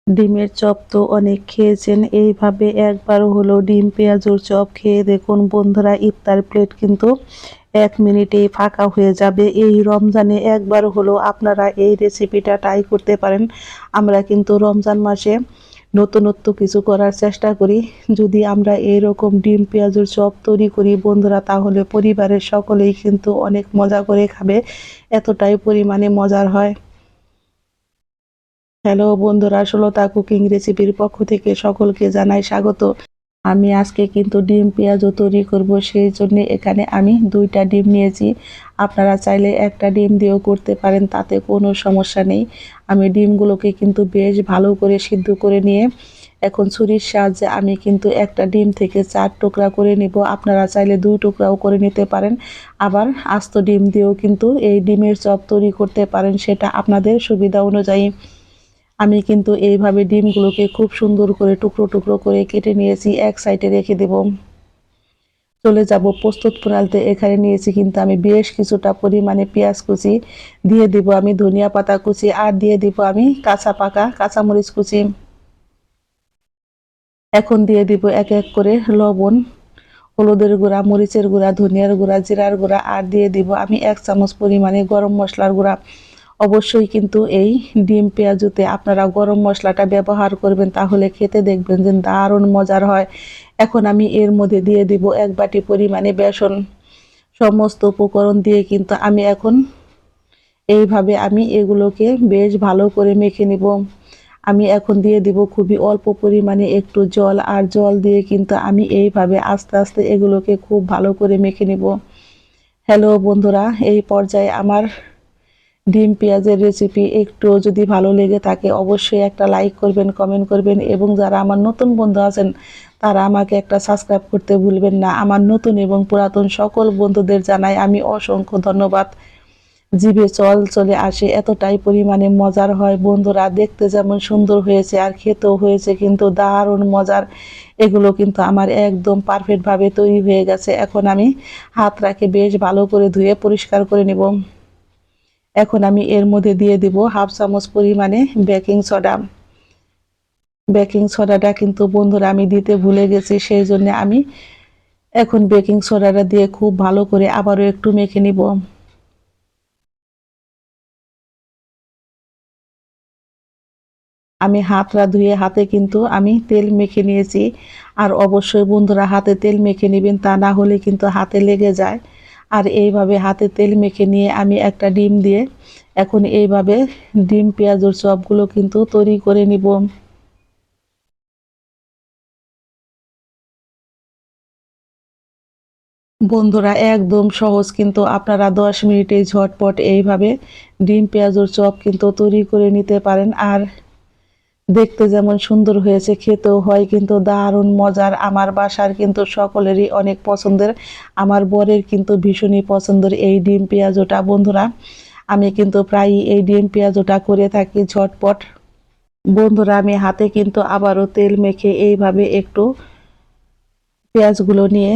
ডিমের চপ তো অনেক খেয়েছেন, এইভাবে একবার হলো ডিম পেঁয়াজুর চপ খেয়ে দেখুন বন্ধুরা, ইফতার প্লেট কিন্তু 1 মিনিটেই ফাঁকা হয়ে যাবে। এই রমজানে একবার হলো আপনারা এই রেসিপিটা ট্রাই করতে পারেন। আমরা কিন্তু রমজান মাসে নতুনত্ব কিছু করার চেষ্টা করি। যদি আমরা এইরকম ডিম পেঁয়াজুর চপ তৈরি করি বন্ধুরা, তাহলে পরিবারের সকলেই কিন্তু অনেক মজা করে খাবে, এতটাই পরিমাণে মজার হয়। হ্যালো বন্ধুরা, ষোলতা কুকিং রেসিপির পক্ষ থেকে সকলকে জানাই স্বাগত। আমি আজকে কিন্তু ডিম পেঁয়াজও তৈরি করব, সেই জন্য এখানে আমি 2টা ডিম নিয়েছি। আপনারা চাইলে একটা ডিম দিয়েও করতে পারেন, তাতে কোনো সমস্যা নেই। আমি ডিমগুলোকে কিন্তু বেশ ভালো করে সিদ্ধ করে নিয়ে এখন ছুরির সাহায্যে আমি কিন্তু একটা ডিম থেকে 4 টুকরা করে নিব। আপনারা চাইলে 2 টুকরাও করে নিতে পারেন, আবার আস্ত ডিম দিয়েও কিন্তু এই ডিমের চপ তৈরি করতে পারেন, সেটা আপনাদের সুবিধা অনুযায়ী। আমি কিন্তু এইভাবে ডিমগুলোকে খুব সুন্দর করে টুকরো টুকরো করে কেটে নিয়েছি, এক সাইডে রেখে দেব। চলে যাব প্রস্তুত প্রণালীতে। এখানে নিয়েছি কিন্তু আমি বেশ কিছুটা পরিমাণে পেঁয়াজ কুচি, দিয়ে দিব আমি ধনিয়া পাতা কুচি, আর দিয়ে দিব আমি কাঁচা পাকা কাঁচামরিচ কুচি। এখন দিয়ে দিব এক এক করে লবণ, হলুদের গুঁড়া, মরিচের গুঁড়া, ধনিয়ার গুঁড়া, জিরার গুঁড়া, আর দিয়ে দিব আমি 1 চামচ পরিমাণে গরম মশলার গুঁড়া। অবশ্যই কিন্তু এই ডিম পেঁয়াজুতে আপনারা গরম মশলাটা ব্যবহার করবেন, তাহলে খেতে দেখবেন যে দারুণ মজার হয়। এখন আমি এর মধ্যে দিয়ে দিব 1 বাটি পরিমাণে বেসন। সমস্ত উপকরণ দিয়ে কিন্তু আমি এখন এইভাবে আমি এগুলোকে বেশ ভালো করে মেখে নিব। আমি এখন দিয়ে দিব খুবই অল্প পরিমাণে একটু জল, আর জল দিয়ে কিন্তু আমি এইভাবে আস্তে আস্তে এগুলোকে খুব ভালো করে মেখে নিব। হ্যালো বন্ধুরা, এই পর্যায়ে আমার ডিম পেঁয়াজের রেসিপি একটু যদি ভালো লেগে থাকে অবশ্যই একটা লাইক করবেন, কমেন্ট করবেন, এবং যারা আমার নতুন বন্ধু আছেন তারা আমাকে একটা সাবস্ক্রাইব করতে ভুলবেন না। আমার নতুন এবং পুরাতন সকল বন্ধুদের জানাই আমি অসংখ্য ধন্যবাদ। জিভে জল চলে আসে, এতটাই পরিমাণে মজার হয় বন্ধুরা। দেখতে যেমন সুন্দর হয়েছে আর খেতেও হয়েছে কিন্তু দারুণ মজার। এগুলো কিন্তু আমার একদম পারফেক্টভাবে তৈরি হয়ে গেছে। এখন আমি হাত রাখে বেশ ভালো করে ধুয়ে পরিষ্কার করে নেব। এখন আমি এর মধ্যে দিয়ে দিব 1/2 চামচ পরিমাণে বেকিং সোডা। বেকিং সোডাটা কিন্তু বন্ধুরা আমি দিতে ভুলে গেছি, সেই জন্য আমি এখন বেকিং সোডাটা দিয়ে খুব ভালো করে আবারও একটু মেখে নিব। আমি হাতটা ধুয়ে হাতে কিন্তু আমি তেল মেখে নিয়েছি। আর অবশ্যই বন্ধুরা হাতে তেল মেখে নেবেন, তা না হলে কিন্তু হাতে লেগে যায়। আর এইভাবে হাতে তেল মেখে নিয়ে আমি একটা ডিম দিয়ে এখন এইভাবে ডিম পেঁয়াজের চপগুলো কিন্তু তৈরি করে নিব। বন্ধুরা একদম সহজ, কিন্তু আপনারা 10 মিনিটেই ঝটপট এইভাবে ডিম পেঁয়াজের চপ কিন্তু তৈরি করে নিতে পারেন। আর দেখতে যেমন সুন্দর হয়েছে, খেতেও হয় কিন্তু দারুণ মজার। আমার বাসার কিন্তু সকলেরই অনেক পছন্দের, আমার বরের কিন্তু ভীষণই পছন্দের এই ডিম পেঁয়াজটা বন্ধুরা। আমি কিন্তু প্রায়ই এই ডিম পেঁয়াজটা করে থাকি ঝটপট। বন্ধুরা আমি হাতে কিন্তু আবারও তেল মেখে এইভাবে একটু পেঁয়াজগুলো নিয়ে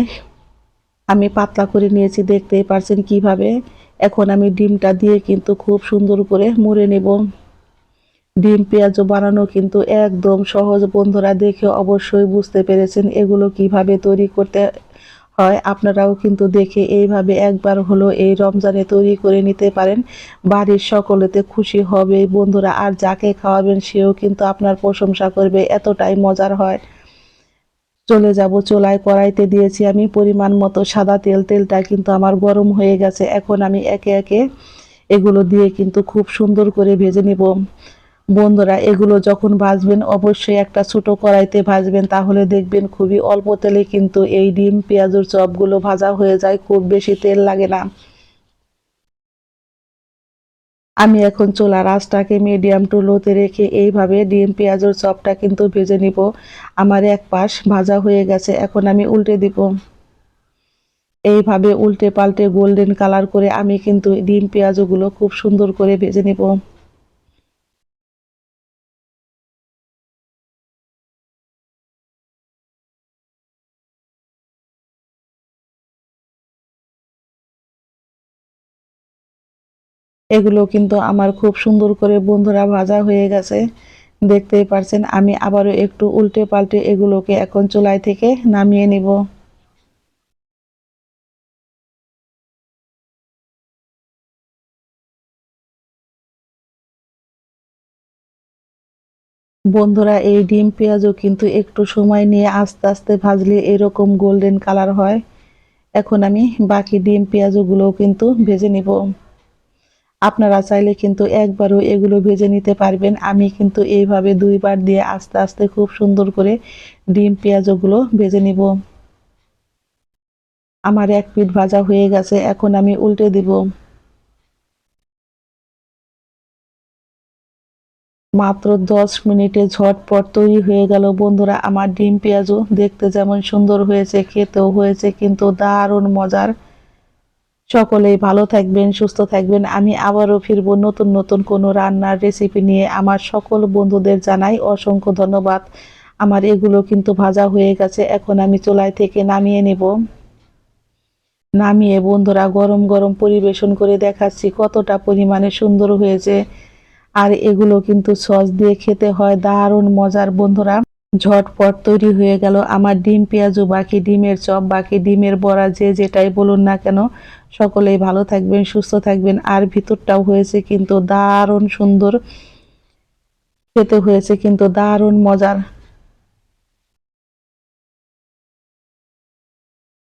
আমি পাতলা করে নিয়েছি, দেখতেই পারছেন কিভাবে। এখন আমি ডিমটা দিয়ে কিন্তু খুব সুন্দর করে মুড়ে নেব। ডিম পেঁয়াজ বানানো কিন্তু একদম সহজ বন্ধুরা, দেখে অবশ্যই বুঝতে পেরেছেন এগুলো কিভাবে তৈরি করতে হয়। আপনারাও কিন্তু দেখে এইভাবে একবার হলো এই রমজানে তৈরি করে নিতে পারেন। বাড়ির সকলেতে খুশি হবে বন্ধুরা, আর যাকে খাওয়াবেন সেও কিন্তু আপনার প্রশংসা করবে, এতটাই মজার হয়। চলে যাব চুলায়, কড়াইতে দিয়েছি আমি পরিমাণ মতো সাদা তেল। তেলটা কিন্তু আমার গরম হয়ে গেছে। এখন আমি একে একে এগুলো দিয়ে কিন্তু খুব সুন্দর করে ভেজে নিব। বন্ধুরা এগুলো যখন ভাজবেন অবশ্যই একটা ছোট কড়াইতে ভাজবেন, তাহলে দেখবেন খুবই অল্প তেলে কিন্তু এই ডিম পেঁয়াজের চপগুলো ভাজা হয়ে যায়, খুব বেশি তেল লাগে না। আমি এখন চুলার আঁচটাকে মিডিয়াম টু লোতে রেখে এইভাবে ডিম পেঁয়াজের চপটা কিন্তু ভেজে নিব। আমার এক পাশ ভাজা হয়ে গেছে, এখন আমি উল্টে দিব। এইভাবে উল্টে পাল্টে গোল্ডেন কালার করে আমি কিন্তু ডিম পেঁয়াজগুলো খুব সুন্দর করে ভেজে নিব। এগুলো কিন্তু আমার খুব সুন্দর করে বন্ধুরা ভাজা হয়ে গেছে, দেখতেই পারছেন আমি আবারও একটু উল্টে পাল্টে এগুলোকে এখন চুলায় থেকে নামিয়ে নিব। বন্ধুরা, এই ডিম পেঁয়াজও কিন্তু একটু সময় নিয়ে আস্তে আস্তে ভাজলে এরকম গোল্ডেন কালার হয়। এখন আমি বাকি ডিম পেঁয়াজগুলোও কিন্তু ভেজে নিব। আপনারা চাইলে কিন্তু একবারও এগুলো ভেজে নিতে পারবেন। আমি কিন্তু এইভাবে দুইবার দিয়ে আস্তে আস্তে খুব সুন্দর করে ডিম পেঁয়াজগুলো ভেজে নিব। আমার এক পিঠ ভাজা হয়ে গেছে, এখন আমি উল্টে দিব। মাত্র 10 মিনিটে ঝটপট তৈরি হয়ে গেল বন্ধুরা আমার ডিম পেঁয়াজু। দেখতে যেমন সুন্দর হয়েছে, খেতেও হয়েছে কিন্তু দারুণ মজার। সকলেই ভালো থাকবেন, সুস্থ থাকবেন। আমি আবারও ফিরবো নতুন নতুন কোনো রান্নার রেসিপি নিয়ে। আমার সকল বন্ধুদের জানাই অসংখ্য ধন্যবাদ। আমার এগুলো কিন্তু ভাজা হয়ে গেছে, এখন আমি চুলায় থেকে নামিয়ে নেব। নামিয়ে বন্ধুরা গরম গরম পরিবেশন করে দেখাচ্ছি কতটা পরিমাণে সুন্দর হয়েছে। আর এগুলো কিন্তু সস দিয়ে খেতে হয় দারুণ মজার বন্ধুরা। ঝটপট তৈরি হয়ে গেল আমার ডিম পেঁয়াজু, বাকি ডিমের চপ, বাকি ডিমের বড়া, যে যেটাই বলুন না কেন। সকলেই ভালো থাকবেন, সুস্থ থাকবেন। আর ভিতরটাও হয়েছে কিন্তু দারুণ সুন্দর, খেতে হয়েছে কিন্তু দারুণ মজার।